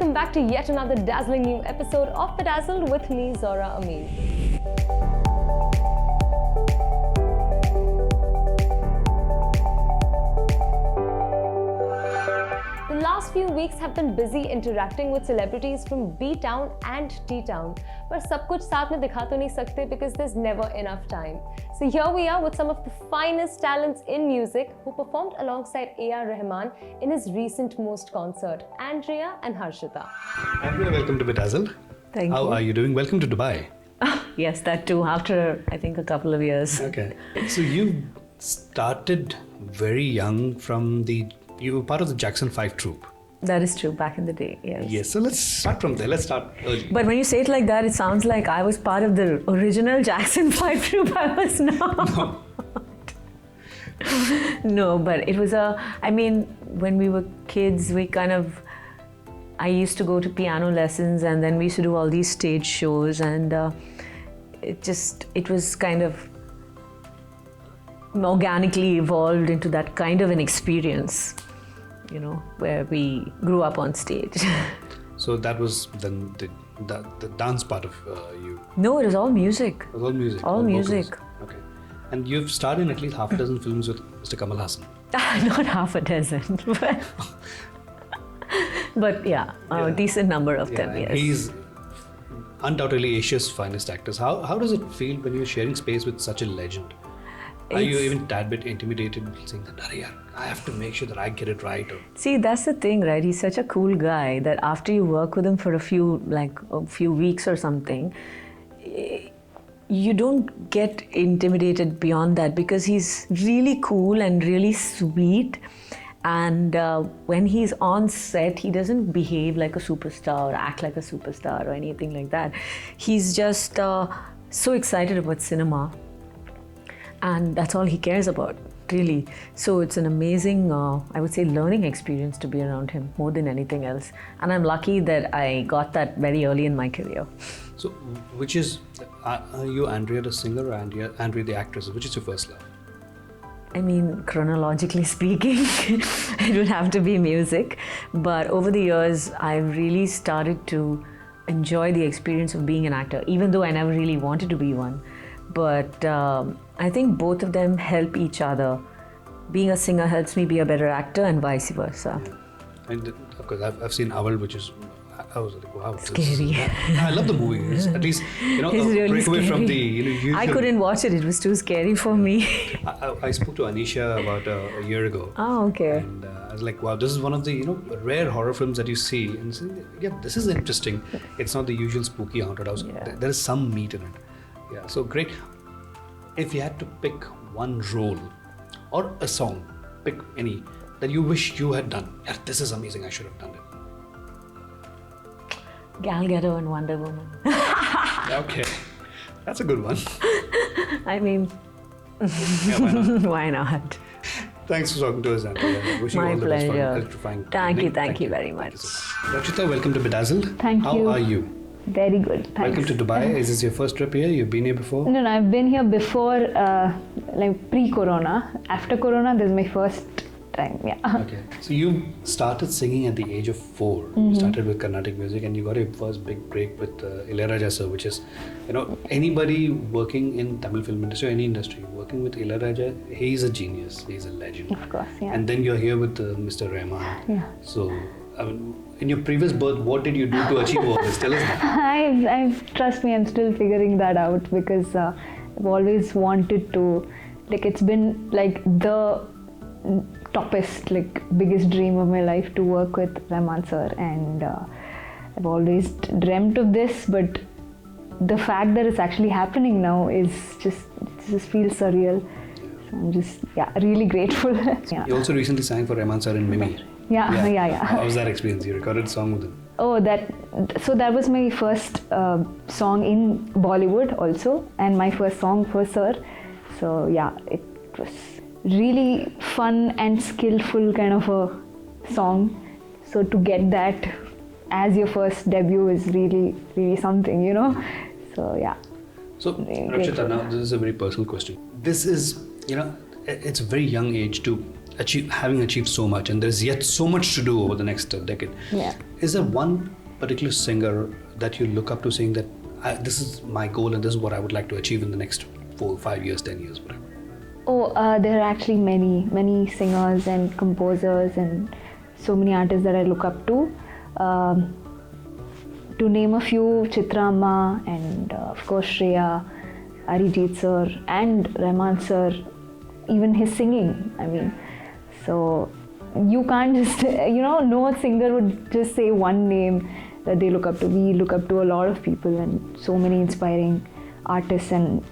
welcome back to yet another dazzling new episode of Bedazzled with me, Zora Amin. The last few weeks have been busy interacting with celebrities from B-Town and T-Town. But सब कुछ साथ में दिखा तो नहीं सकते because there's never enough time. So here we are with some of the finest talents in music who performed alongside A.R. Rahman in his recent most concert, Andrea and Harshada. Andrea, welcome to Bedazzled. Thank you. How are you doing? Welcome to Dubai. Yes, that too, after I think a couple of years. Okay. So you started very young you were part of the Jackson 5 troupe. That is true, back in the day, yes. Yes, so let's start from there. Let's start early. But when you say it like that, it sounds like I was part of the original Jackson 5 troupe. I was not. No. No, but it was when we were kids, I used to go to piano lessons and then we used to do all these stage shows and it was kind of organically evolved into that kind of an experience, where we grew up on stage. So that was then the dance part of you? No, it was all music. It was all music? All music. Vocals. Okay. And you've starred in at least half a dozen films with Mr. Kamal Haasan. Not half a dozen, but yeah, a decent number of them, yes. He's undoubtedly Asia's finest actors. How does it feel when you're sharing space with such a legend? Are you even tad bit intimidated saying that, I have to make sure that I get it right? See, that's the thing, right? He's such a cool guy that after you work with him for a few weeks or something, you don't get intimidated beyond that because he's really cool and really sweet. And when he's on set, he doesn't behave like a superstar or act like a superstar or anything like that. He's just so excited about cinema. And that's all he cares about, really. So it's an amazing, I would say, learning experience to be around him more than anything else. And I'm lucky that I got that very early in my career. So, which is, are you Andrea the singer or Andrea the actress? Which is your first love? I mean, chronologically speaking, it would have to be music. But over the years, I've really started to enjoy the experience of being an actor, even though I never really wanted to be one. But I think both of them help each other. Being a singer helps me be a better actor and vice versa. And of course, I've seen Aval, which is, I was like, wow. Scary. I love the movie. It's at least, it's really break away scary. From the usual. I couldn't watch it. It was too scary for me. I spoke to Anisha about a year ago. Oh, okay. And I was like, wow, this is one of the rare horror films that you see. And so, this is interesting. It's not the usual spooky haunted house. Yeah. There is some meat in it. Yeah, so great. If you had to pick one role or a song, pick any that you wish you had done. Yeah, this is amazing, I should have done it. Gal Gadot and Wonder Woman. Okay, that's a good one. I mean, yeah, why not? Why not? Thanks for talking to us, Andrea. Wishing My you all pleasure. the best for electrifying. Thank you very much. Rakshita, welcome to Bedazzled. Thank you. How are you? Very good, thanks. Welcome to Dubai. Is this your first trip here? You've been here before? No, I've been here before, pre-corona. After corona, this is my first time, yeah. Okay. So you started singing at the age of 4. Mm-hmm. You started with Carnatic music and you got your first big break with Ilayaraja sir, which is, anybody working in Tamil film industry or any industry, working with Ilayaraja, he's a genius, he's a legend. Of course, yeah. And then you're here with Mr. Rahman. Yeah. So, in your previous birth, what did you do to achieve all this? Tell us that. Trust me, I'm still figuring that out because I've always wanted to, it's been the toppest, biggest dream of my life to work with Rahman sir, and I've always dreamt of this, but the fact that it's actually happening now is just feels surreal. So I'm just, really grateful. Yeah. You also recently sang for Rahman sir in Mimi. Yeah. How was that experience? You recorded a song with him. Oh, that was my first song in Bollywood also, and my first song for sir. So it was really fun and skillful kind of a song. So to get that as your first debut is really, really something, So So Rakshita, now this is a very personal question. This is, it's a very young age to having achieved so much, and there's yet so much to do over the next decade. Yeah. Is there one particular singer that you look up to saying that this is my goal and this is what I would like to achieve in the next 4, 5 years, 10 years, whatever? Oh, there are actually many singers and composers and so many artists that I look up to. To name a few, Chitra Amma and of course Shreya, Arijit sir and Rahman sir, even his singing, I mean. So you can't just, no singer would just say one name that they look up to. We look up to a lot of people and so many inspiring artists and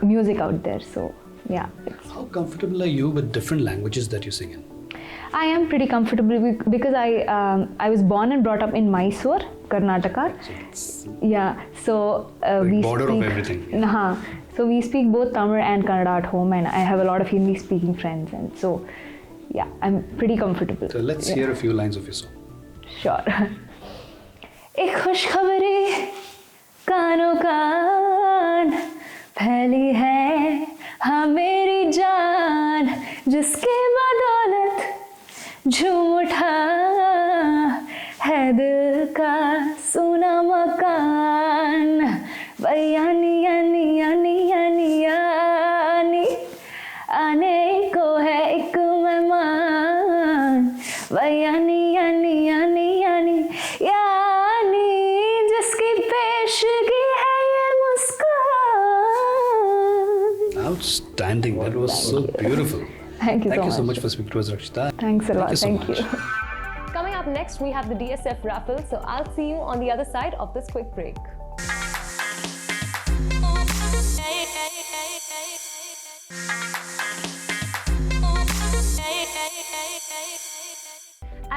music out there. So yeah. How comfortable are you with different languages that you sing in? I am pretty comfortable because I was born and brought up in Mysore, Karnataka. Yeah, so we border speak, of everything. So we speak both Tamil and Kannada at home, and I have a lot of Hindi speaking friends, and so yeah, I'm pretty comfortable. So let's hear a few lines of your song. Sure. एक खुशखबरी कानों कान फैली है हाँ मेरी जान जिसकी बदौलत झूम उठा है दिल का सुना मकान यानी यानी यानी यानी यानी आने को है एक मेहमान यानी यानी यानी यानी यानी जिसकी पेशगी है ये मुस्कान. Outstanding. That was so beautiful. Thank you Thank you so much. much for speaking to us, Rakshita. Thanks a lot. Thank you so Thank much. you. Coming up next, we have the DSF Raffle, so I'll see you on the other side of this quick break.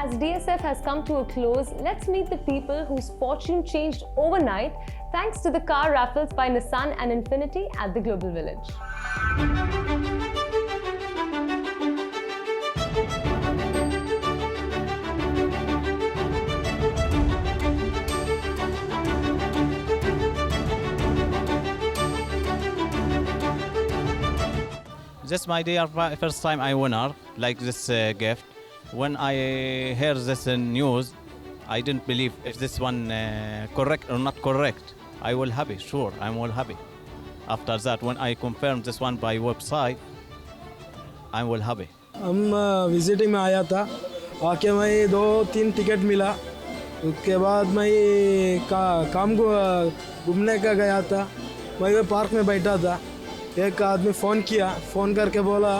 As DSF has come to a close, let's meet the people whose fortune changed overnight thanks to the car raffles by Nissan and Infinity at the Global Village. This my dear first time I winner like this gift. When I hear this news, I didn't believe if this one correct or not correct. I will happy, sure, I'm all happy. After that, when I confirmed this one by website, I will happy. हम visiting में आया था, आके मैं 2-3 ticket मिला. उसके बाद मैं काम को घूमने का गया था. मैं पार्क में बैठा था. एक आदमी फ़ोन किया, फ़ोन करके बोला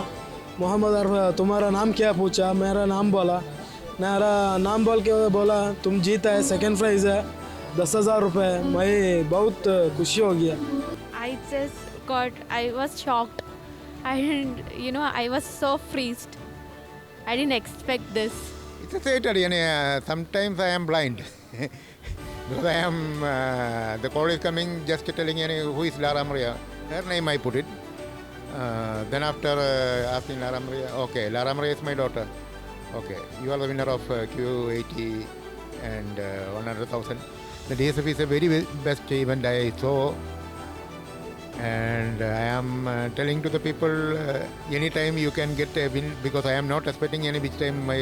मोहम्मद अरफा तुम्हारा नाम क्या पूछा. मेरा नाम बोला, मेरा नाम बोल के बोला तुम जीता है, सेकंड प्राइज़ है 10,000 रुपये. मैं बहुत खुशी हो गया. I was shocked. I was so freezed. I didn't expect this. It's a theater, sometimes I am blind. Because I am, the call is coming just telling who is Lara Maria. Her name I put it. Then after asking Lara Maria, okay, Lara Maria is my daughter. Okay, you are the winner of Q80 and 100,000. The DSF is a very best event I saw. And I am telling to the people, anytime you can get a win, because I am not expecting any which time my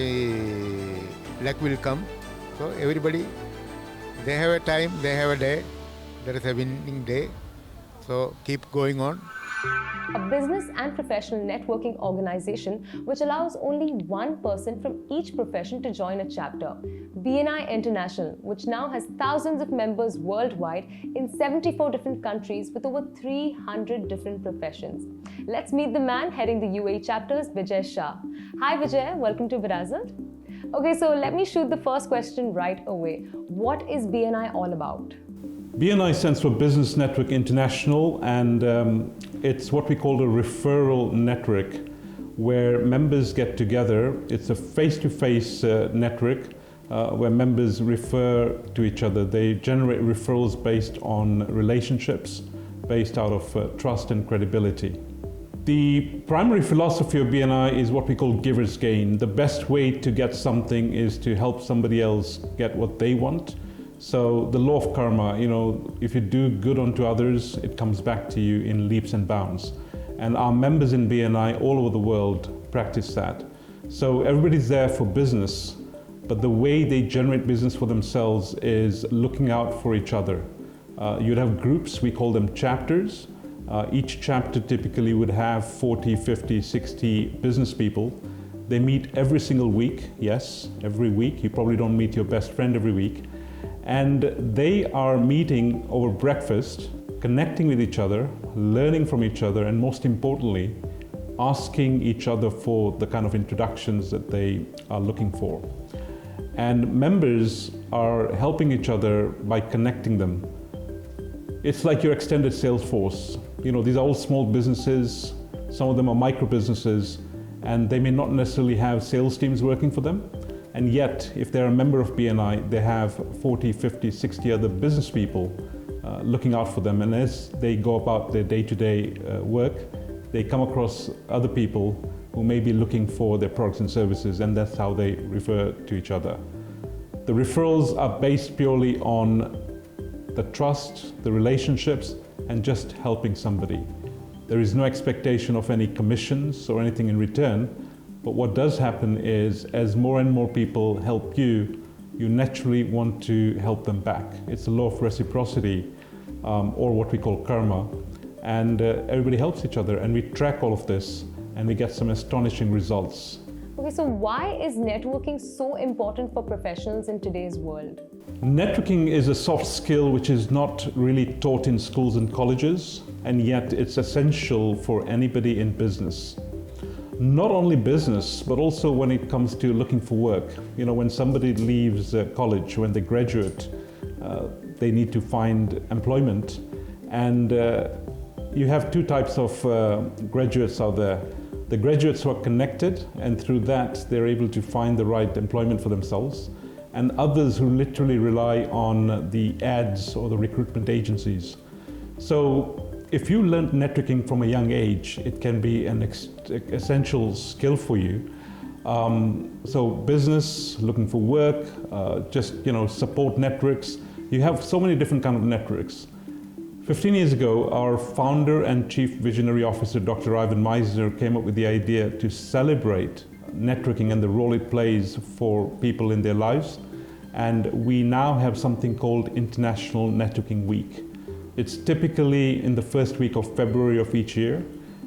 luck will come. So everybody, they have a time, they have a day. There is a winning day. So keep going on. A business and professional networking organization which allows only one person from each profession to join a chapter. BNI International, which now has thousands of members worldwide in 74 different countries with over 300 different professions. Let's meet the man heading the UAE chapters, Vijay Shah. Hi Vijay, welcome to Berazzled. Okay, so let me shoot the first question right away. What is BNI all about? BNI stands for Business Network International, and it's what we call a referral network where members get together. It's a face-to-face network where members refer to each other. They generate referrals based on relationships, based out of trust and credibility. The primary philosophy of BNI is what we call giver's gain. The best way to get something is to help somebody else get what they want. So the law of karma, if you do good unto others, it comes back to you in leaps and bounds. And our members in BNI all over the world practice that. So everybody's there for business, but the way they generate business for themselves is looking out for each other. You'd have groups, we call them chapters. Each chapter typically would have 40, 50, 60 business people. They meet every single week, yes, every week. You probably don't meet your best friend every week. And they are meeting over breakfast, connecting with each other, learning from each other, and most importantly, asking each other for the kind of introductions that they are looking for. And members are helping each other by connecting them. It's like your extended sales force. You know, these are all small businesses, some of them are micro businesses, and they may not necessarily have sales teams working for them. And yet, if they're a member of BNI, they have 40, 50, 60 other business people looking out for them. And as they go about their day-to-day work, they come across other people who may be looking for their products and services, and that's how they refer to each other. The referrals are based purely on the trust, the relationships, and just helping somebody. There is no expectation of any commissions or anything in return, but what does happen is as more and more people help you, you naturally want to help them back. It's a law of reciprocity, or what we call karma, and everybody helps each other, and we track all of this, and we get some astonishing results. Okay, so why is networking so important for professionals in today's world? Networking is a soft skill which is not really taught in schools and colleges, and yet it's essential for anybody in business. Not only business, but also when it comes to looking for work. You know, when somebody leaves college, when they graduate, they need to find employment. And you have two types of graduates out there. The graduates who are connected, and through that they're able to find the right employment for themselves, and others who literally rely on the ads or the recruitment agencies. So if you learn networking from a young age, it can be an essential skill for you. So business, looking for work, just support networks. You have so many different kind of networks. 15 years ago, our founder and chief visionary officer, Dr. Ivan Meisner, came up with the idea to celebrate networking and the role it plays for people in their lives. And we now have something called International Networking Week. It's typically in the first week of February of each year.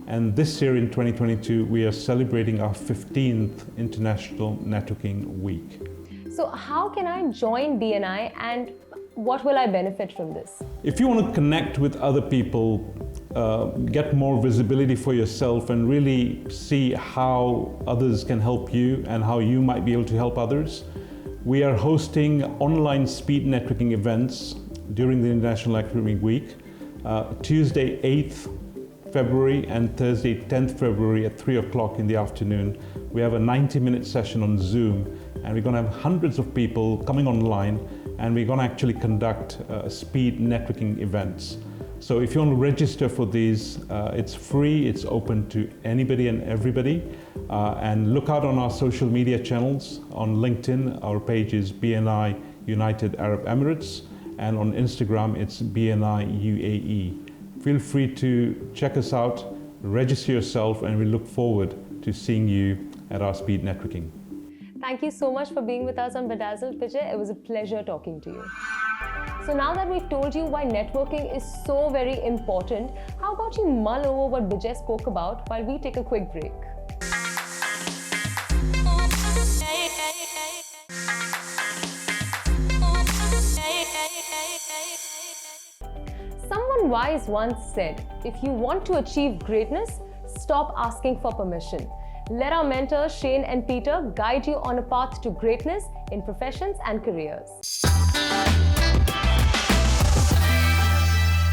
And this year in 2022, we are celebrating our 15th International Networking Week. So how can I join BNI and what will I benefit from this? If you want to connect with other people, get more visibility for yourself and really see how others can help you and how you might be able to help others, we are hosting online speed networking events during the International Networking Week, Tuesday 8th February and Thursday 10th February at 3 o'clock in the afternoon. We have a 90-minute session on Zoom, and we're going to have hundreds of people coming online, and we're going to actually conduct speed networking events. So if you want to register for these, it's free, it's open to anybody and everybody. And look out on our social media channels. On LinkedIn, our page is BNI United Arab Emirates, and on Instagram, it's BNI UAE. Feel free to check us out, register yourself, and we look forward to seeing you at our speed networking. Thank you so much for being with us on Bedazzled, Vijay. It was a pleasure talking to you. So now that we've told you why networking is so very important, how about you mull over what Vijay spoke about while we take a quick break? Someone wise once said, if you want to achieve greatness, stop asking for permission. Let our mentors Shane and Peter guide you on a path to greatness in professions and careers.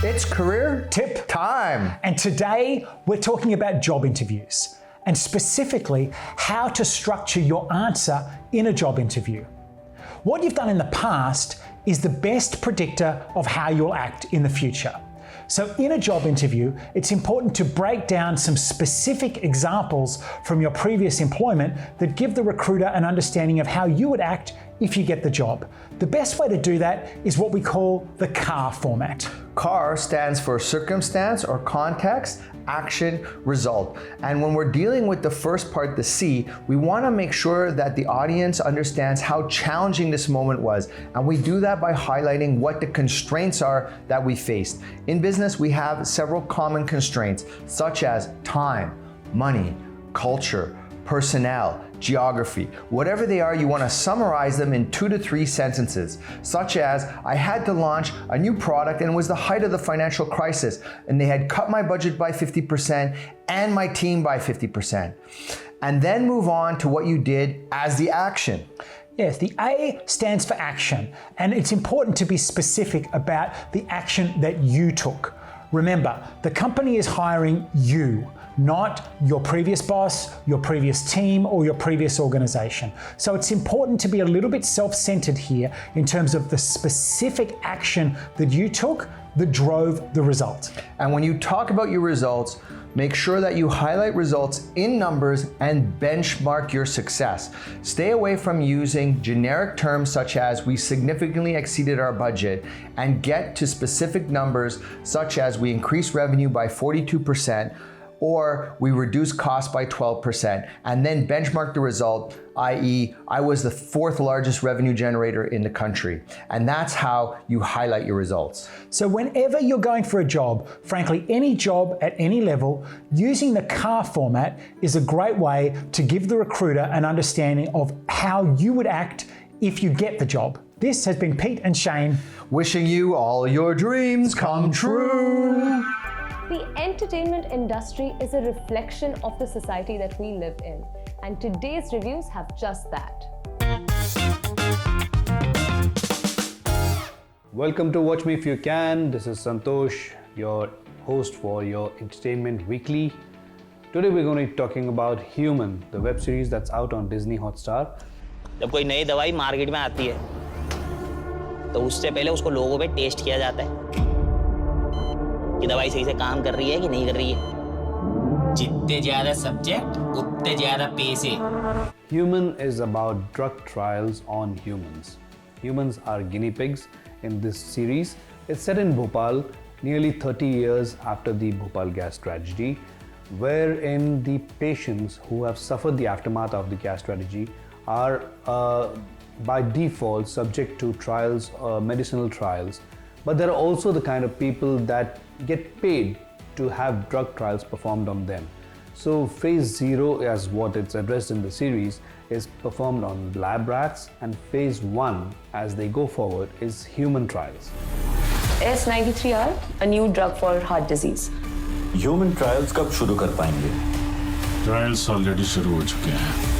It's career tip time. And today we're talking about job interviews, and specifically how to structure your answer in a job interview. What you've done in the past is the best predictor of how you'll act in the future. So in a job interview, it's important to break down some specific examples from your previous employment that give the recruiter an understanding of how you would act if you get the job. The best way to do that is what we call the CAR format. CAR stands for circumstance or context, action, result. And when we're dealing with the first part, the C, we want to make sure that the audience understands how challenging this moment was. And we do that by highlighting what the constraints are that we faced. In business, we have several common constraints, such as time, money, culture, personnel, geography. Whatever they are, you want to summarize them in 2 to 3 sentences, such as, I had to launch a new product and it was the height of the financial crisis, and they had cut my budget by 50% and my team by 50%. And then move on to what you did as the action. Yes, the A stands for action, and it's important to be specific about the action that you took. Remember, the company is hiring you, not your previous boss, your previous team, or your previous organization. So it's important to be a little bit self-centered here in terms of the specific action that you took that drove the result. And when you talk about your results, make sure that you highlight results in numbers and benchmark your success. Stay away from using generic terms such as we significantly exceeded our budget, and get to specific numbers such as we increased revenue by 42%, or we reduced costs by 12%, and then benchmark the result, i.e., I was the 4th largest revenue generator in the country. And that's how you highlight your results. So whenever you're going for a job, frankly, any job at any level, using the CAR format is a great way to give the recruiter an understanding of how you would act if you get the job. This has been Pete and Shane, wishing you all your dreams come true. The entertainment industry is a reflection of the society that we live in, and today's reviews have just that. Welcome to Watch Me If You Can. This is Santosh, your host for your Entertainment Weekly. Today we're going to be talking about Human, the web series that's out on Disney Hotstar. जब कोई नई दवाई market में आती है तो उससे पहले उसको लोगों पे टेस्ट किया जाता है कि दवाई सही से काम कर रही है कि नहीं कर रही है। जितने ज्यादा सब्जेक्ट उतने ज्यादा पैसे। Human is about drug trials on humans. Humans are guinea pigs in this series. It's set in Bhopal, nearly 30 years after the Bhopal gas tragedy, wherein the patients who have suffered the aftermath of the gas tragedy are by default subject to trials, medicinal trials. But there are also the kind of people that get paid to have drug trials performed on them. So phase 0, as what it's addressed in the series, is performed on lab rats, and phase 1, as they go forward, is human trials. S93R, a new drug for heart disease. Human trials कब शुरू कर पाएंगे? Trials already शुरू हो चुके हैं।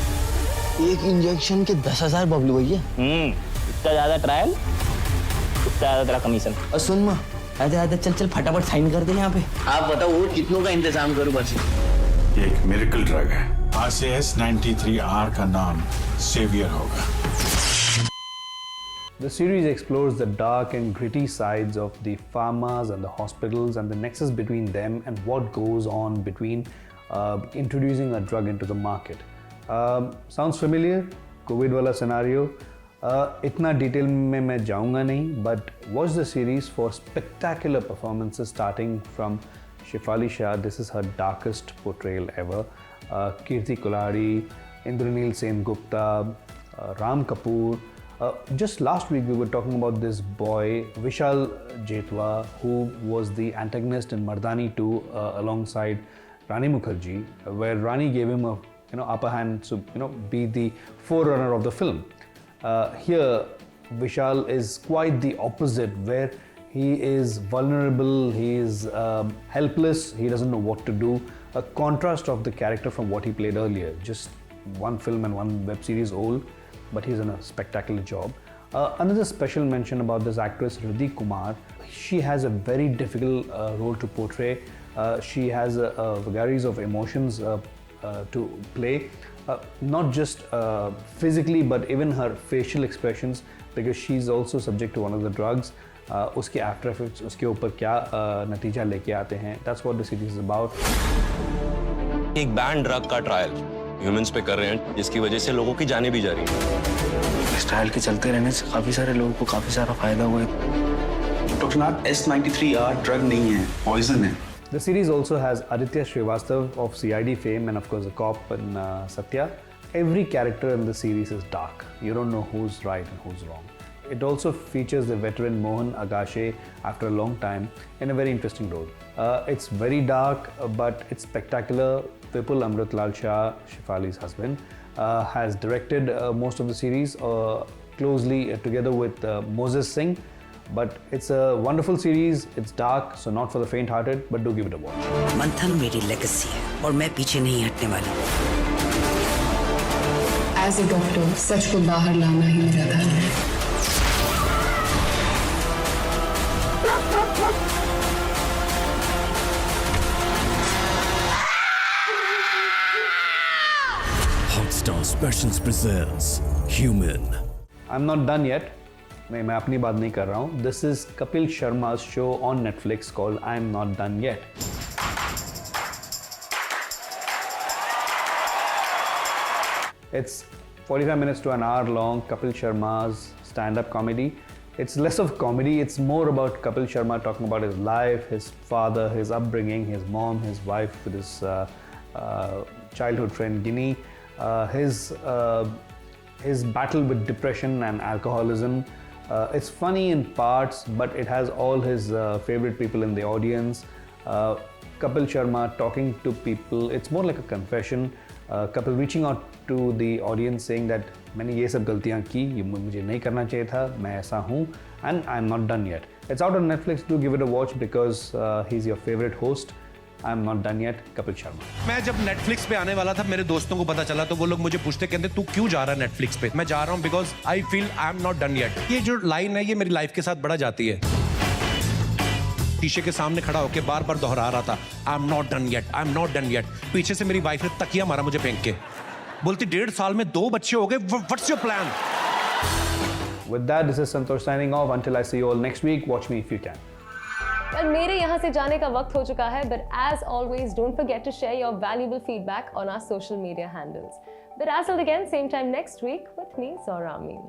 एक injection के 10,000 बबलू भैया। इतना ज़्यादा ट्रायल, उतना ज़्यादा तेरा कमीशन। और सुन माँ, आधे चल फटाफट साइन कर दे यहाँ पे। आप बताओ वो कितनों का इंतजाम करूँ बस। ये एक मिरेकल ड्रग है। आज से S93R का नाम सेवियर होगा। The series explores the dark and gritty sides of the pharmas and the hospitals and the nexus between them and what goes on between introducing a drug into the market. Sounds familiar? COVID वाला scenario. इतना detail में मैं जाऊंगा नहीं, but watch the series for spectacular performances starting from Shefali Shah. This is her darkest portrayal ever. Kirti Kolari, Indranil Sen Gupta, Ram Kapoor. Just last week we were talking about this boy Vishal Jetwa, who was the antagonist in Mardani 2 alongside Rani Mukherjee, where Rani gave him a upper hand to be the forerunner of the film. Here Vishal is quite the opposite, where he is vulnerable, he is helpless, he doesn't know what to do. A contrast of the character from what he played earlier, just one film and one web series old, but he's in a spectacular job. Another special mention about this actress, Riddhi Kumar. She has a very difficult role to portray. She has vagaries of emotions to play, not just physically, but even her facial expressions, because she's also subject to one of the drugs. उसके after effects, उसके ऊपर क्या नतीजा लेके आते हैं. That's what the series is about. एक ban drug का ट्रायल ह्यूमंस पे कर रहे हैं, जिसकी वजह से लोगों की जानें भी जा रही हैं। इस ट्रायल के चलते रहने से काफी सारे लोगों को काफी सारा फायदा हुआ है। डॉक्टर नाथ, S93R ड्रग नहीं है, पॉइजन है। The series also has Aditya Srivastav of CID fame and of course the cop in Satya. Every character in the series is dark. You don't know who's right and who's wrong. It also features the veteran Mohan Agashe after a long time in a very interesting role. It's very dark, but it's spectacular. Vipul Amritlal Shah, Shefali's husband, has directed most of the series closely together with Moses Singh. But it's a wonderful series. It's dark, so not for the faint-hearted, but do give it a watch. मंथन मेरी legacy है और मैं पीछे नहीं हटने वाली। As a doctor, सच को बाहर लाना ही मेरा धर्म है। Hotstar Specials presents Human. I'm not done yet. मैं अपनी बात नहीं कर रहा हूँ. This is Kapil Sharma's show on Netflix called I'm Not Done Yet. It's 45 minutes to an hour long. Kapil Sharma's stand-up comedy. It's less of comedy. It's more about Kapil Sharma talking about his life, his father, his upbringing, his mom, his wife with his childhood friend Ginny, his battle with depression and alcoholism. It's funny in parts, but it has all his favorite people in the audience. Kapil Sharma talking to people. It's more like a confession. Kapil reaching out to the audience saying that मैंने ये सब गलतियाँ की, ये मुझे नहीं करना चाहिए था, मैं ऐसा हूँ, and I'm not done yet. It's out on Netflix. Do give it a watch because he's your favorite host. I'm not done yet, Kapil Sharma. मैं जब Netflix पे आने वाला था, मेरे दोस्तों को पता चला तो वो लोग मुझे पूछते कहते तू क्यों जा रहा है Netflix पे? मैं जा रहा हूँ because I feel I'm not done yet. ये जो लाइन है ये मेरी लाइफ के साथ बड़ा जाती है. शीशे के सामने खड़ा होकर बार-बार दोहरा रहा था I'm not done yet, I'm not done yet. पीछे से मेरी वाइफ ने तकिया मारा मुझे फेंक के. बोलती 1.5 साल में 2 बच्चे हो गए. What's your plan? With that, this is Santosh signing off. Until I see you all next week, watch me if you can. Well, मेरे यहाँ से जाने का वक्त हो चुका है, but as always, don't forget to share your valuable feedback on our social media handles. But as till again, same time next week with me, Zora Amin.